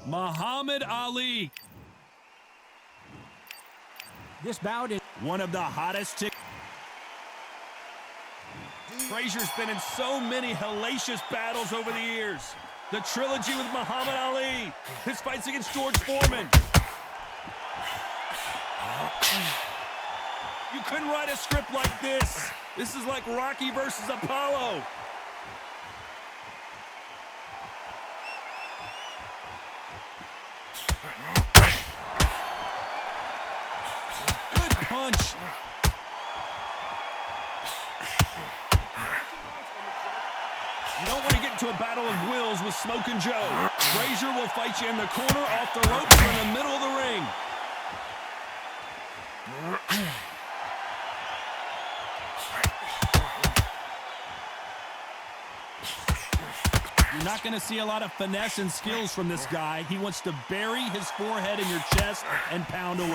Muhammad Ali. This bout is one of the hottest. Frazier's been in so many hellacious battles over the years. The trilogy with Muhammad Ali. His fights against George Foreman. You couldn't write a script like this. This is like Rocky versus Apollo. Good punch. You don't want to get into a battle of wills with Smokin' Joe. Frazier will fight you in the corner, off the ropes, or in the middle of the ring. You're not going to see a lot of finesse and skills from this guy. He wants to bury his forehead in your chest and pound away.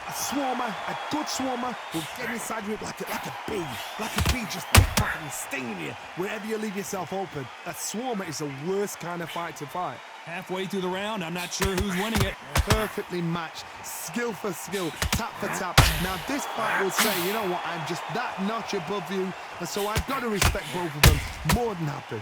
A swarmer, a good swarmer, will get inside you like a bee. Like a bee, just pickpocketing and stinging you wherever you leave yourself open. A swarmer is the worst kind of fight to fight. Halfway through the round, I'm not sure who's winning it. Perfectly matched, skill for skill, tap for tap. Now this fight will say, you know what, I'm just that notch above you, and so I've got to respect both of them. More than happy.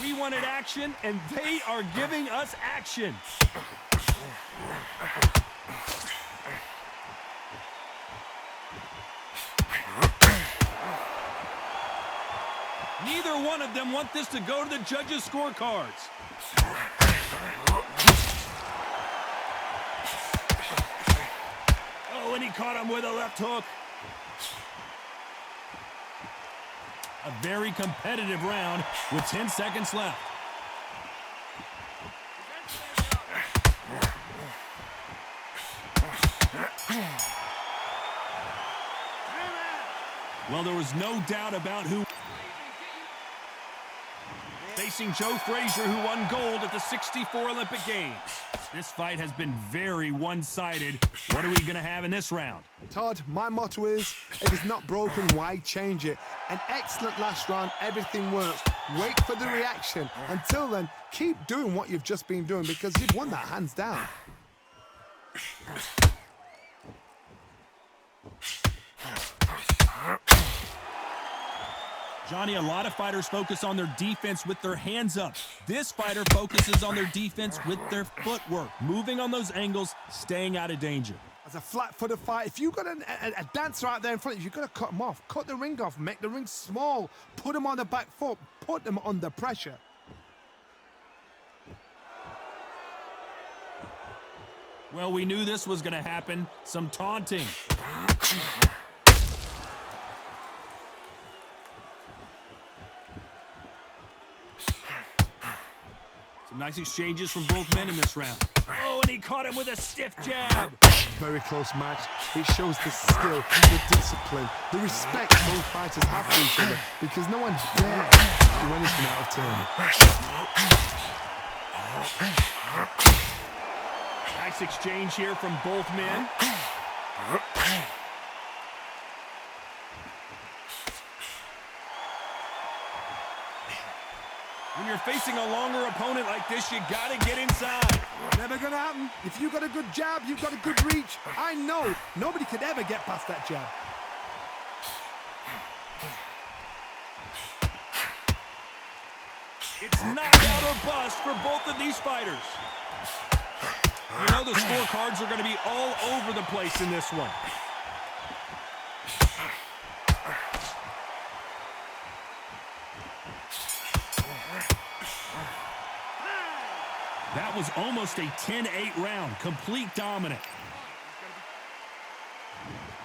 We wanted action, and they are giving us action. Neither one of them want this to go to the judges' scorecards. Oh, and he caught him with a left hook. A very competitive round with 10 seconds left. Well, there was no doubt about who. Facing Joe Frazier, who won gold at the '64 Olympic Games. This fight has been very one-sided. What are we going to have in this round? Todd, my motto is, if it's not broken, why change it? An excellent last round, everything works. Wait for the reaction. Until then, keep doing what you've just been doing because you've won that hands down. Johnny, a lot of fighters focus on their defense with their hands up. This fighter focuses on their defense with their footwork, moving on those angles, staying out of danger. As a flat-footed fight, if you've got a dancer out there in front of you, you've got to cut them off. Cut the ring off, make the ring small, put them on the back foot, put them under pressure. Well, we knew this was going to happen. Some taunting. Some nice exchanges from both men in this round. Oh, and he caught him with a stiff jab. Very close match. It shows the skill, the discipline, the respect both fighters have for each other because no one dares do anything out of turn. Nice exchange here from both men. When you're facing a longer opponent like this, you gotta get inside. Never gonna happen. If you've got a good jab, you've got a good reach. I know nobody could ever get past that jab. It's knockout or bust for both of these fighters. You know the scorecards are going to be all over the place in this one. That was almost a 10-8 round. Complete dominant.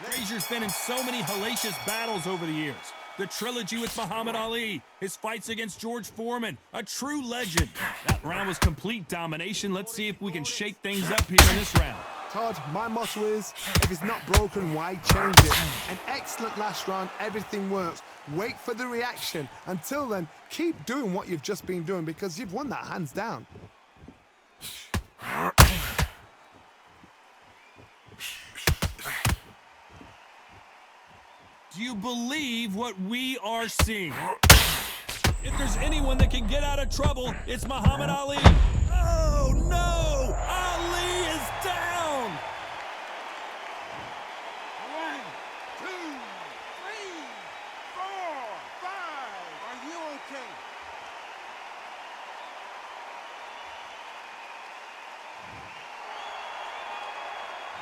Frazier's been in so many hellacious battles over the years. The trilogy with Muhammad Ali, his fights against George Foreman, a true legend. That round was complete domination. Let's see if we can shake things up here in this round. Todd, my motto is, if it's not broken, why change it? An excellent last round, everything works. Wait for the reaction. Until then, keep doing what you've just been doing because you've won that hands down. Do you believe what we are seeing? If there's anyone that can get out of trouble, it's Muhammad Ali. Oh, no! Ali is down! 1, 2, 3, 4, 5. Are you okay?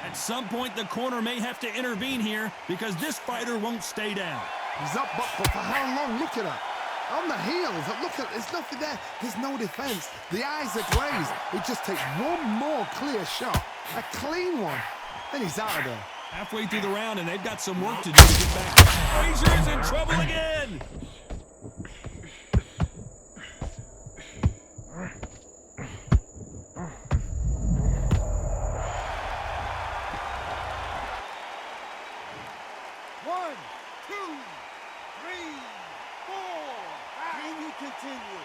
At some point, the corner may have to intervene here because this fighter won't stay down. He's up, but for how long? Look at her. On the heels. Look at, there's nothing there. There's no defense. The eyes are glazed. It just takes one more clear shot. A clean one. Then he's out of there. Halfway through the round, and they've got some work to do to get back. Frazier is in trouble again. One, two, three, four. Can you continue?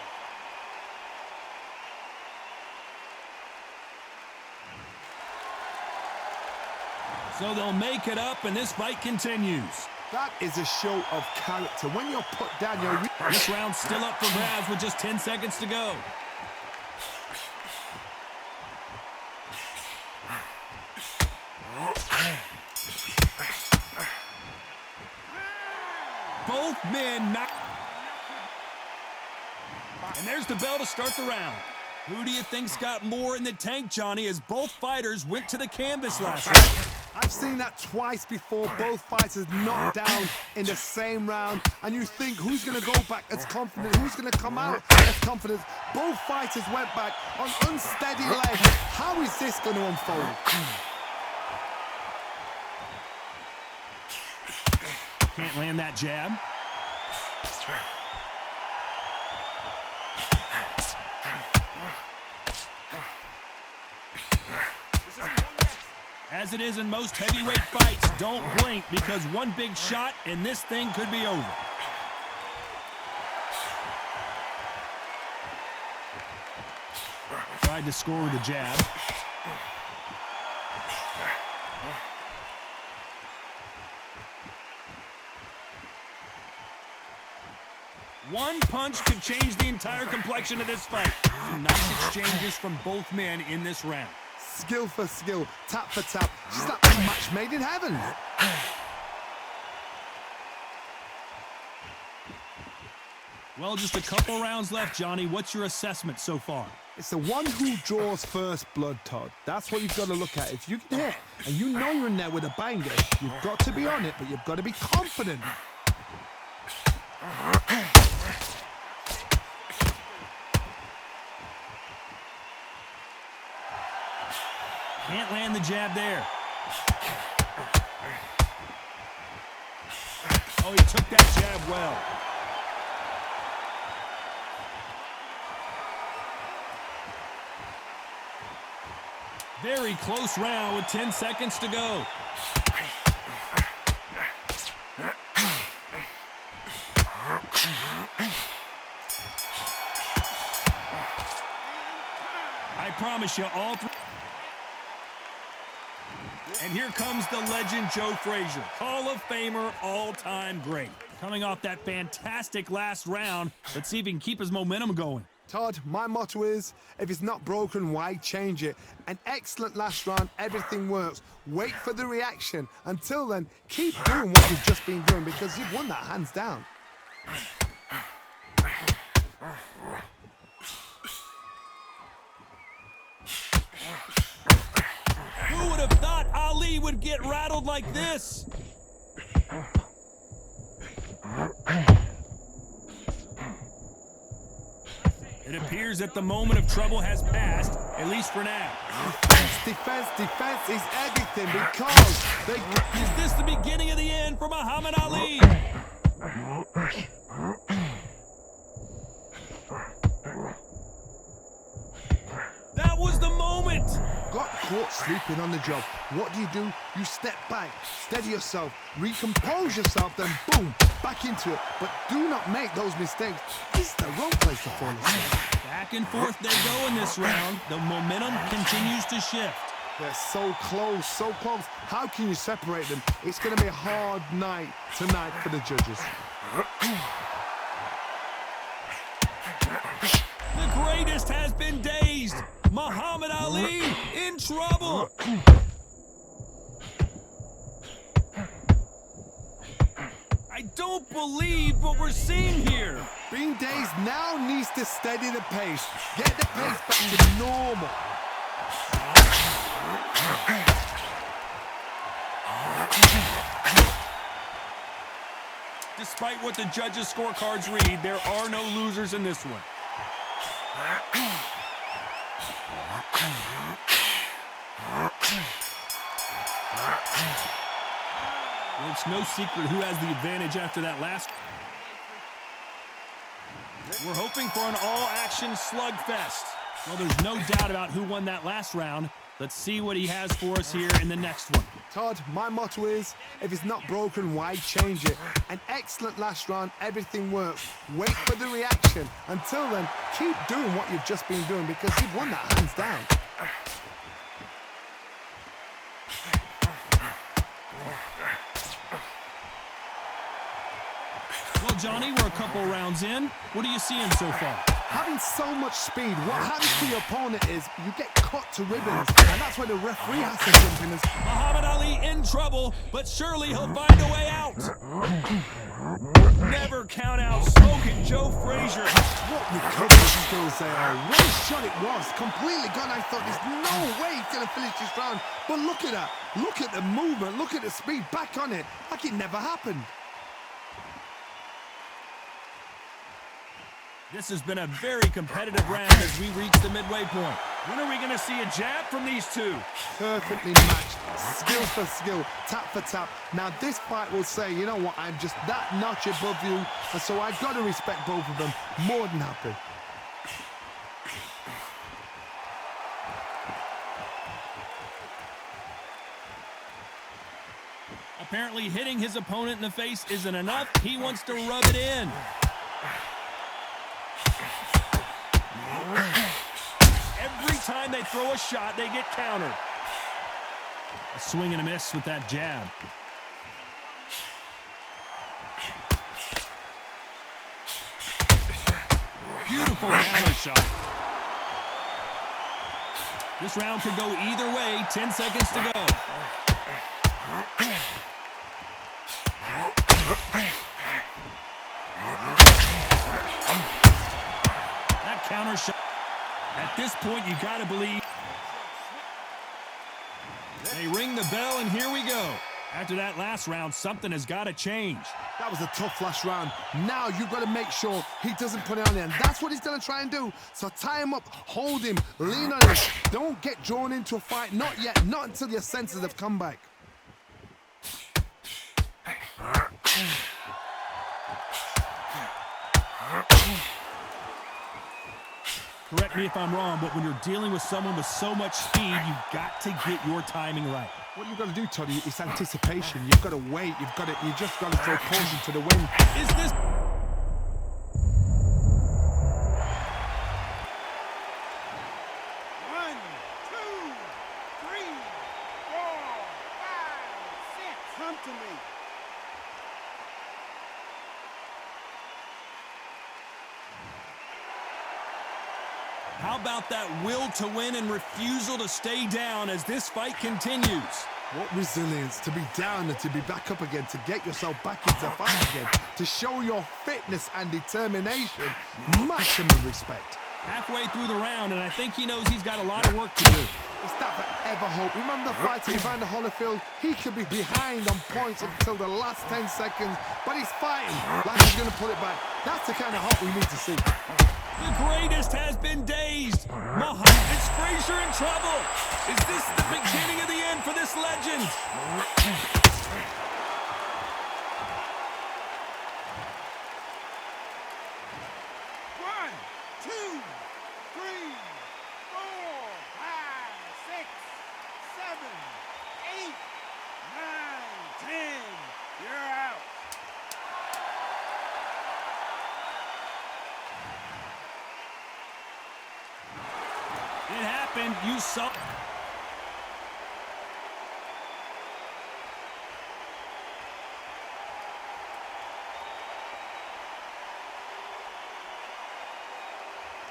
So they'll make it up, and this fight continues. That is a show of character. When you're put down, you're... This round's still up for grabs with just 10 seconds to go. Both men knock. And there's the bell to start the round. Who do you think's got more in the tank, Johnny, as both fighters went to the canvas last round? I've seen that twice before. Both fighters knocked down in the same round. And you think, who's going to go back as confident? Who's going to come out as confident? Both fighters went back on unsteady legs. How is this going to unfold? Can't land that jab. As it is in most heavyweight fights, don't blink because one big shot and this thing could be over. Tried to score with a jab. One punch could change the entire complexion of this fight. Some nice exchanges from both men in this round. Skill for skill, tap for tap. Just like a match made in heaven. Well, just a couple rounds left, Johnny. What's your assessment so far? It's the one who draws first blood, Todd. That's what you've got to look at. If you can hit, and you know you're in there with a banger, you've got to be on it, but you've got to be confident. Can't land the jab there. Oh, he took that jab well. Very close round with 10 seconds to go. I promise you, all three. And here comes the legend Joe Frazier, Hall of Famer, all-time great. Coming off that fantastic last round, let's see if he can keep his momentum going. Todd, my motto is, if it's not broken, why change it? An excellent last round, everything works. Wait for the reaction. Until then, keep doing what you've just been doing because you've won that hands down. Who would have thought Ali would get rattled like this? It appears that the moment of trouble has passed, at least for now. Defense is everything because they... Is this the beginning of the end for Muhammad Ali? That was the moment! Got caught sleeping on the job. What do? You step back, steady yourself, recompose yourself, then boom, back into it. But do not make those mistakes. This is the wrong place to fall asleep. Back and forth they go in this round. The momentum continues to shift. They're so close, so close. How can you separate them? It's going to be a hard night tonight for the judges. The greatest has been dazed. Muhammad Ali in trouble. I don't believe what we're seeing here. Being dazed now needs to steady the pace. Get the pace back to normal. Despite what the judges' scorecards read, there are no losers in this one. Well, it's no secret who has the advantage after that last. We're hoping for an all-action slugfest. Well, there's no doubt about who won that last round. Let's see what he has for us here in the next one. Todd, my motto is, if it's not broken, why change it? An excellent last round, everything works. Wait for the reaction. Until then, keep doing what you've just been doing because you've won that hands down. Well, Johnny, we're a couple rounds in. What are you seeing so far? Having so much speed, what happens to your opponent is you get cut to ribbons, and that's where the referee has to jump in. Muhammad Ali in trouble, but surely he'll find a way out. Never count out Smoking Joe Frazier. What recovery skills they are. What a shot it was. Completely gone. I thought there's no way he's going to finish this round. But look at that. Look at the movement. Look at the speed. Back on it. Like it never happened. This has been a very competitive round as we reach the midway point. When are we going to see a jab from these two? Perfectly matched. Skill for skill. Tap for tap. Now this fight will say, you know what, I'm just that notch above you. And so I've got to respect both of them. More than happy. Apparently hitting his opponent in the face isn't enough. He wants to rub it in. Every time they throw a shot, they get countered. A swing and a miss with that jab. Beautiful counter shot. This round could go either way. 10 seconds to go. That counter shot. At this point, you got to believe. They ring the bell, and here we go. After that last round, something has got to change. That was a tough last round. Now you've got to make sure he doesn't put it on there. And that's what he's going to try and do. So tie him up, hold him, lean on him. Don't get drawn into a fight. Not yet. Not until your senses have come back. Correct me if I'm wrong, but when you're dealing with someone with so much speed, you've got to get your timing right. What you've got to do, Toddy, is anticipation. You've got to wait. You just got to throw caution to the wind. Is this... One, two, three, 4, 5, 6. Come to me. How about that will to win and refusal to stay down as this fight continues? What resilience to be down and to be back up again, to get yourself back into the fight again, to show your fitness and determination. Maximum respect. Halfway through the round, and I think he knows he's got a lot of work to do. It's that forever hope. Remember the fight to Evander Holyfield? He could be behind on points until the last 10 seconds, but he's fighting like he's going to pull it back. That's the kind of hope we need to see. The greatest has been dazed. Is Frazier in trouble? Is this the beginning of the end for this legend? One, two, three, 4, 5, 6, 7, 8, 9, 10. You're out. It happened. You saw.